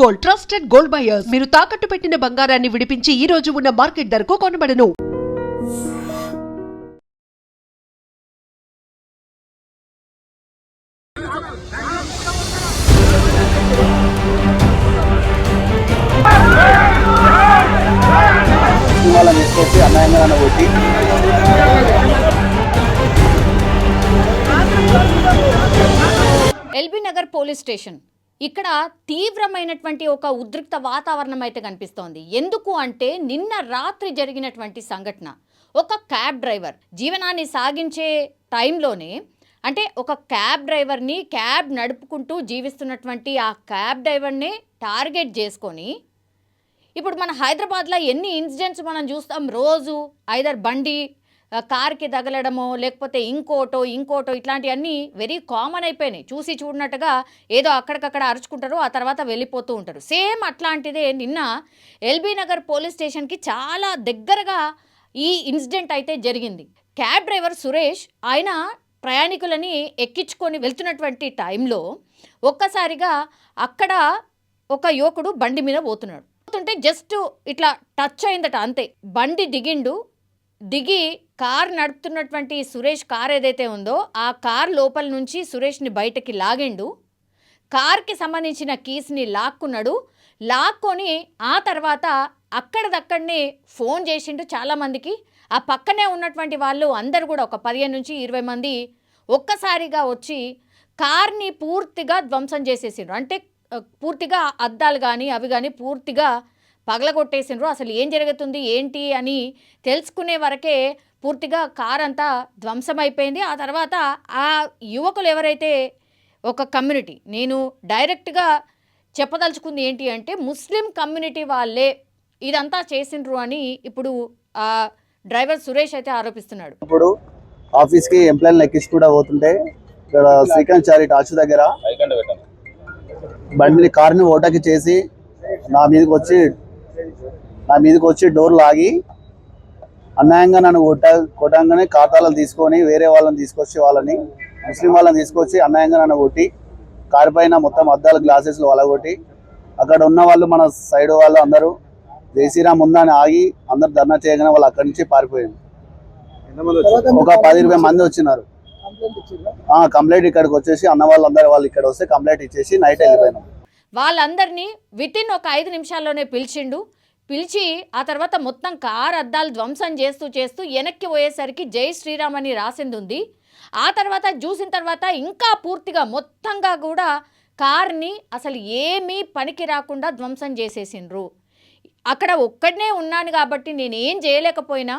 Gold, trusted gold buyers. మీరు తాకట్టు పెట్టిన బంగారాన్ని విడిపించి ఈ రోజు ఉన్న మార్కెట్ ధరకు కొనబడును. ఎల్బీ నగర్ పోలీస్ స్టేషన్ ఇక్కడ తీవ్రమైనటువంటి ఒక ఉద్రిక్త వాతావరణం అయితే కనిపిస్తోంది. ఎందుకు అంటే నిన్న రాత్రి జరిగినటువంటి సంఘటన. ఒక క్యాబ్ డ్రైవర్ జీవనాన్ని సాగించే టైంలోనే అంటే ఒక క్యాబ్ డ్రైవర్ని క్యాబ్ నడుపుకుంటూ జీవిస్తున్నటువంటి ఆ క్యాబ్ డ్రైవర్ని టార్గెట్ చేసుకొని ఇప్పుడు మన హైదరాబాద్లో ఎన్ని ఇన్సిడెంట్స్ మనం చూస్తాం రోజు. ఐదర్ బండి కార్కి తగలడమో లేకపోతే ఇంకోటో ఇట్లాంటివన్నీ వెరీ కామన్ అయిపోయినాయి. చూసి చూడనట్టుగా ఏదో అక్కడికక్కడ అరుచుకుంటారు, ఆ తర్వాత వెళ్ళిపోతూ ఉంటారు. సేమ్ అట్లాంటిదే నిన్న ఎల్బీ నగర్ పోలీస్ స్టేషన్కి చాలా దగ్గరగా ఈ ఇన్సిడెంట్ అయితే జరిగింది. క్యాబ్ డ్రైవర్ సురేష్ ఆయన ప్రయాణికులని ఎక్కించుకొని వెళ్తున్నటువంటి టైంలో ఒక్కసారిగా అక్కడ ఒక యువకుడు బండి మీద పోతున్నాడు. పోతుంటే జస్ట్ ఇట్లా టచ్ అయిందట అంతే. బండి దిగి కార్ నడుపుతున్నటువంటి సురేష్ కార్ ఏదైతే ఉందో ఆ కార్ లోపల నుంచి సురేష్ని బయటకి లాగిండు. కార్కి సంబంధించిన కీస్ని లాక్కొని ఆ తర్వాత అక్కడదక్కడనే ఫోన్ చేసిండు చాలామందికి. ఆ పక్కనే ఉన్నటువంటి వాళ్ళు అందరు కూడా ఒక 15 నుంచి 20 మంది ఒక్కసారిగా వచ్చి కార్ని పూర్తిగా ధ్వంసం చేసేసిండ్రు. అంటే పూర్తిగా అద్దాలు కానీ అవి కానీ పూర్తిగా పగలగొట్టేసిండ్రు. అసలు ఏం జరుగుతుంది ఏంటి అని తెలుసుకునే వరకే పూర్తిగా కార్ అంతా ధ్వంసమైపోయింది. ఆ తర్వాత ఆ యువకులు ఎవరైతే ఒక కమ్యూనిటీ, నేను డైరెక్ట్గా చెప్పదలుచుకుంది ఏంటి అంటే ముస్లిం కమ్యూనిటీ వాళ్ళే ఇదంతా చేసిండ్రు అని ఇప్పుడు ఆ డ్రైవర్ సురేష్ అయితే ఆరోపిస్తున్నాడు. ఇప్పుడు ఆఫీస్కి ఎంప్లాయీని ఎక్కించి కూడా పోతుంటే ఇక్కడ శ్రీకాంత్ చారి టాచు దగ్గర కార్ని ఓటకి చేసి నా మీదకి వచ్చి డోర్ లాగి అన్యాయంగా నన్ను కొట్టంగానే ఖాతాలను తీసుకొని వేరే వాళ్ళని తీసుకొచ్చి ముస్లిం వాళ్ళని తీసుకొచ్చి అన్యాయంగా నన్ను కొట్టి కారు పైన మొత్తం అద్దాల గ్లాసెస్లు వలగొట్టి అక్కడ ఉన్న వాళ్ళు మన సైడ్ వాళ్ళు అందరూ జయశ్రీరామ్ ఉందని ఆగి అందరు ధర్నా చేయగానే వాళ్ళు అక్కడి నుంచి పారిపోయింది. ఒక 10-20 మంది వచ్చినారు. కంప్లైంట్ ఇక్కడికి వచ్చేసి అన్న వాళ్ళు ఇక్కడ వస్తే కంప్లైంట్ ఇచ్చేసి నైట్ వెళ్ళిపోయినాం. వాళ్ళందరినీ వితిన్ ఒక 5 నిమిషాల్లోనే పిలిచి ఆ తర్వాత మొత్తం కార్ అద్దాలు ధ్వంసం చేస్తూ వెనక్కి పోయేసరికి జై శ్రీరామ్ అని రాసింది ఉంది. ఆ తర్వాత చూసిన తర్వాత ఇంకా పూర్తిగా మొత్తంగా కూడా కార్ని అసలు ఏమీ పనికి రాకుండా ధ్వంసం చేసేసిండ్రు. అక్కడ ఒక్కడనే ఉన్నాను కాబట్టి నేనేం చేయలేకపోయినా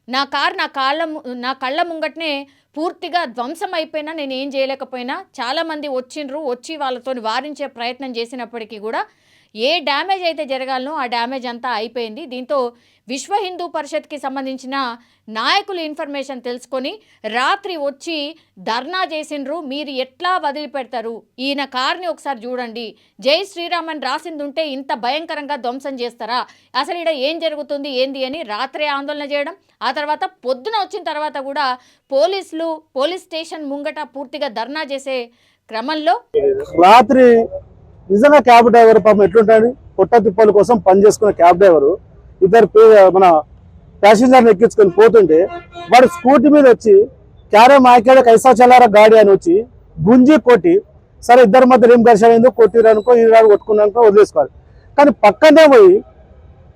నా కార్ నా కళ్ళ ముంగటనే పూర్తిగా ధ్వంసం అయిపోయినా నేను ఏం చేయలేకపోయినా చాలామంది వచ్చి వాళ్ళతో వారించే ప్రయత్నం చేసినప్పటికీ కూడా ఏ డ్యామేజ్ అయితే జరగాలనో ఆ డ్యామేజ్ అంతా అయిపోయింది. దీంతో విశ్వ హిందూ పరిషత్కి సంబంధించిన నాయకులు ఇన్ఫర్మేషన్ తెలుసుకొని రాత్రి వచ్చి ధర్నా చేసిండ్రు. మీరు ఎట్లా వదిలిపెడతారు, ఈయన కార్ని ఒకసారి చూడండి, జై శ్రీరామ్ అని రాసింది ఉంటే ఇంత భయంకరంగా ధ్వంసం చేస్తారా, అసలు ఇక్కడ ఏం జరుగుతుంది ఏంది అని రాత్రి ఆందోళన చేయడం. ఆ తర్వాత పొద్దున వచ్చిన తర్వాత కూడా పోలీస్ స్టేషన్ ముంగట పూర్తిగా ధర్నా చేసే క్రమంలో రాత్రి నిజంగా క్యాబ్ డ్రైవర్ పాపం ఎట్లుంటాడు, పొట్ట తిప్పల కోసం పనిచేసుకున్న క్యాబ్ డ్రైవరు ఇద్దరు మన ప్యాసింజర్ని ఎక్కించుకొని పోతుంటే వాడు స్కూటీ మీద వచ్చి క్యారే మాకేడ కైసా చల్లారా గాడి అని వచ్చి గుంజి కొట్టి, సరే ఇద్దరి మధ్య ఏం ఘర్షణ అయిందో కొట్టిరనుకో ఈ రాడు కొట్టుకున్నానుకో వదిలేసుకోవాలి. కానీ పక్కనే పోయి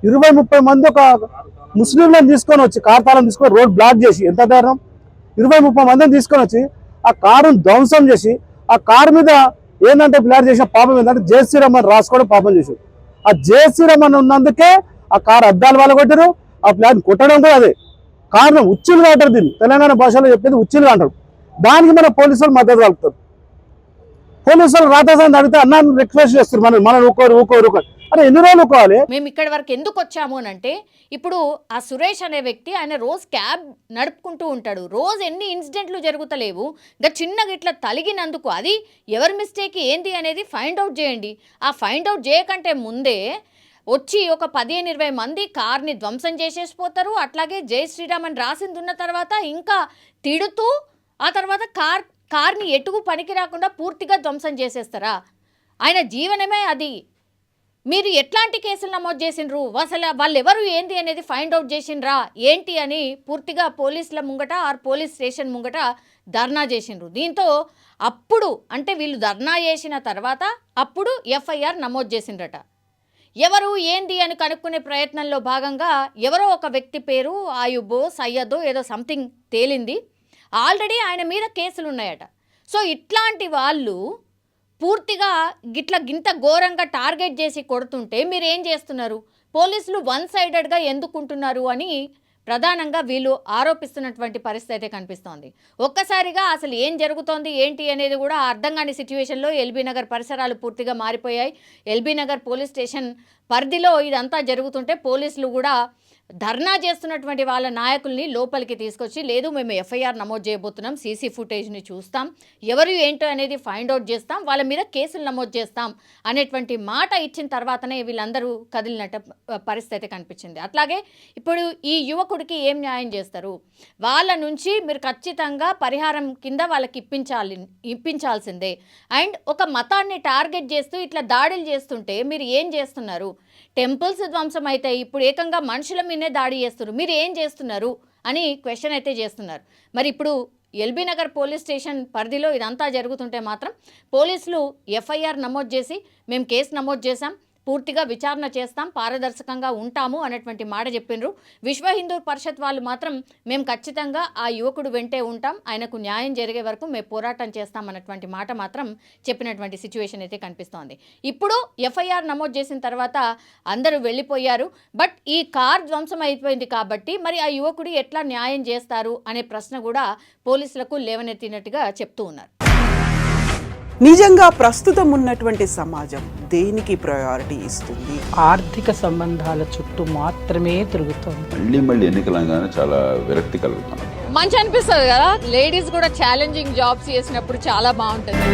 20-30 మంది ఒక ముస్లింలను తీసుకొని వచ్చి కార్ తాళం తీసుకొని రోడ్ బ్లాక్ చేసి, ఎంత ధైర్యం, 20-30 మందిని తీసుకొని వచ్చి ఆ కారును ధ్వంసం చేసి ఆ కారు మీద ఏంటంటే ప్లాన్ చేసిన పాపం ఏంటంటే జై శ్రీరామ్ అని రాసుకోవడం పాపం చేశారు. ఆ జై శ్రీరామ్ అని ఉన్నందుకే ఆ కారు అద్దాలు వాళ్ళ కొట్టారు. ఆ ప్లాన్ కొట్టడం కూడా అదే కారణం. ఉచ్చులుగా అంటారు దీన్ని, తెలంగాణ భాషలో చెప్పేది ఉచ్చులుగా అంటారు. దానికి మన పోలీసులు మద్దతు కలుపుతారు. పోలీసులు రాత్రి అడిగితే అన్న రిక్వెస్ట్ చేస్తారు మనం ఊకోరు అరే ఎన్ని రోజులు ఊకోవాలి. మేము ఇక్కడి వరకు ఎందుకు వచ్చాము అని అంటే ఇప్పుడు ఆ సురేష్ అనే వ్యక్తి ఆయన రోజు క్యాబ్ నడుపుకుంటూ ఉంటాడు. రోజు ఎన్ని ఇన్సిడెంట్లు జరుగుతలేవు, ఇంకా చిన్నగా ఇట్లా తలిగినందుకు అది ఎవరి మిస్టేక్ ఏంది అనేది ఫైండ్ అవుట్ చేయండి. ఆ ఫైండ్ అవుట్ చేయకంటే ముందే వచ్చి ఒక 15-20 మంది కార్ని ధ్వంసం చేసేసిపోతారు. అట్లాగే జై శ్రీరామ్ అని రాసింది ఉన్న తర్వాత ఇంకా తిడుతూ ఆ తర్వాత కార్ని ఎటుకు పనికి రాకుండా పూర్తిగా ధ్వంసం చేసేస్తారా? ఆయన జీవనమే అది. మీరు ఎట్లాంటి కేసులు నమోదు చేసిండ్రు, అసలు వాళ్ళు ఎవరు ఏంది అనేది ఫైండ్ అవుట్ చేసిండ్రా ఏంటి అని పూర్తిగా పోలీసుల ముంగట పోలీస్ స్టేషన్ ముంగట ధర్నా చేసిండ్రు. దీంతో అప్పుడు అంటే వీళ్ళు ధర్నా చేసిన తర్వాత అప్పుడు ఎఫ్ఐఆర్ నమోదు చేసిండ్రట. ఎవరు ఏంది అని కనుక్కునే ప్రయత్నంలో భాగంగా ఎవరో ఒక వ్యక్తి పేరు ఆయుబో సయ్యదో ఏదో సంథింగ్ తేలింది. ఆల్రెడీ ఆయన మీద కేసులు ఉన్నాయట. సో ఇట్లాంటి వాళ్ళు పూర్తిగా గింత ఘోరంగా టార్గెట్ చేసి కొడుతుంటే మీరు ఏం చేస్తున్నారు, పోలీసులు వన్ సైడెడ్గా ఎందుకుంటున్నారు అని ప్రధానంగా వీళ్ళు ఆరోపిస్తున్నటువంటి పరిస్థితి అయితే కనిపిస్తోంది. ఒక్కసారిగా అసలు ఏం జరుగుతోంది ఏంటి అనేది కూడా అర్థం కాని సిచ్యువేషన్లో ఎల్బీ నగర్ పరిసరాలు పూర్తిగా మారిపోయాయి. ఎల్బీ నగర్ పోలీస్ స్టేషన్ పరిధిలో ఇదంతా జరుగుతుంటే పోలీసులు కూడా ధర్నా చేస్తున్నటువంటి వాళ్ళ నాయకుల్ని లోపలికి తీసుకొచ్చి లేదు మేము ఎఫ్ఐఆర్ నమోదు చేయబోతున్నాం, సీసీ ఫుటేజ్ని చూస్తాం, ఎవరు ఏంటో అనేది ఫైండ్ అవుట్ చేస్తాం, వాళ్ళ మీద కేసులు నమోదు చేస్తాం అనేటువంటి మాట ఇచ్చిన తర్వాతనే వీళ్ళందరూ కదిలినట్టు పరిస్థితి కనిపించింది. అట్లాగే ఇప్పుడు ఈ యువకుడికి ఏం న్యాయం చేస్తారు, వాళ్ళ నుంచి మీరు ఖచ్చితంగా పరిహారం కింద వాళ్ళకి ఇప్పించాల్సిందే. అండ్ ఒక మతాన్ని టార్గెట్ చేస్తూ ఇట్లా దాడులు చేస్తుంటే మీరు ఏం చేస్తున్నారు, టెంపుల్స్ ధ్వంసం అయితే ఇప్పుడు ఏకంగా మనుషుల మీదనే దాడి చేస్తున్నారు, మీరు ఏం చేస్తున్నారు అని క్వశ్చన్ అయితే చేస్తున్నారు. మరి ఇప్పుడు ఎల్బీ నగర్ పోలీస్ స్టేషన్ పరిధిలో ఇదంతా జరుగుతుంటే మాత్రం పోలీసులు ఎఫ్ఐఆర్ నమోదు చేసి మేము కేసు నమోదు చేశాం, పూర్తిగా విచారణ చేస్తాం, పారదర్శకంగా ఉంటాము అనేటువంటి మాట చెప్పినారు. విశ్వ హిందూ పరిషత్ వాళ్ళు మాత్రం మేము ఖచ్చితంగా ఆ యువకుడు వెంటే ఉంటాం, ఆయనకు న్యాయం జరిగే వరకు మేము పోరాటం చేస్తాం అన్నటువంటి మాట మాత్రం చెప్పినటువంటి సిచ్యువేషన్ అయితే కనిపిస్తోంది. ఇప్పుడు ఎఫ్ఐఆర్ నమోదు చేసిన తర్వాత అందరూ వెళ్ళిపోయారు. బట్ ఈ కార్ ధ్వంసం అయిపోయింది కాబట్టి మరి ఆ యువకుడు ఎట్లా న్యాయం చేస్తారు అనే ప్రశ్న కూడా పోలీసులకు లేవనెత్తినట్టుగా చెప్తూ ఉన్నారు. నిజంగా ప్రస్తుతం ఉన్నటువంటి సమాజం దేనికి ప్రయారిటీ ఇస్తుంది? ఆర్థిక సంబంధాల చుట్టూ మాత్రమే తిరుగుతుంది. మళ్ళీ ఎన్నికలంగానే చాలా విరక్తి కలుగుతాను. మంచి అనిపిస్తుంది కదా, లేడీస్ కూడా ఛాలెంజింగ్ జాబ్స్ చేసినప్పుడు చాలా బాగుంటుంది.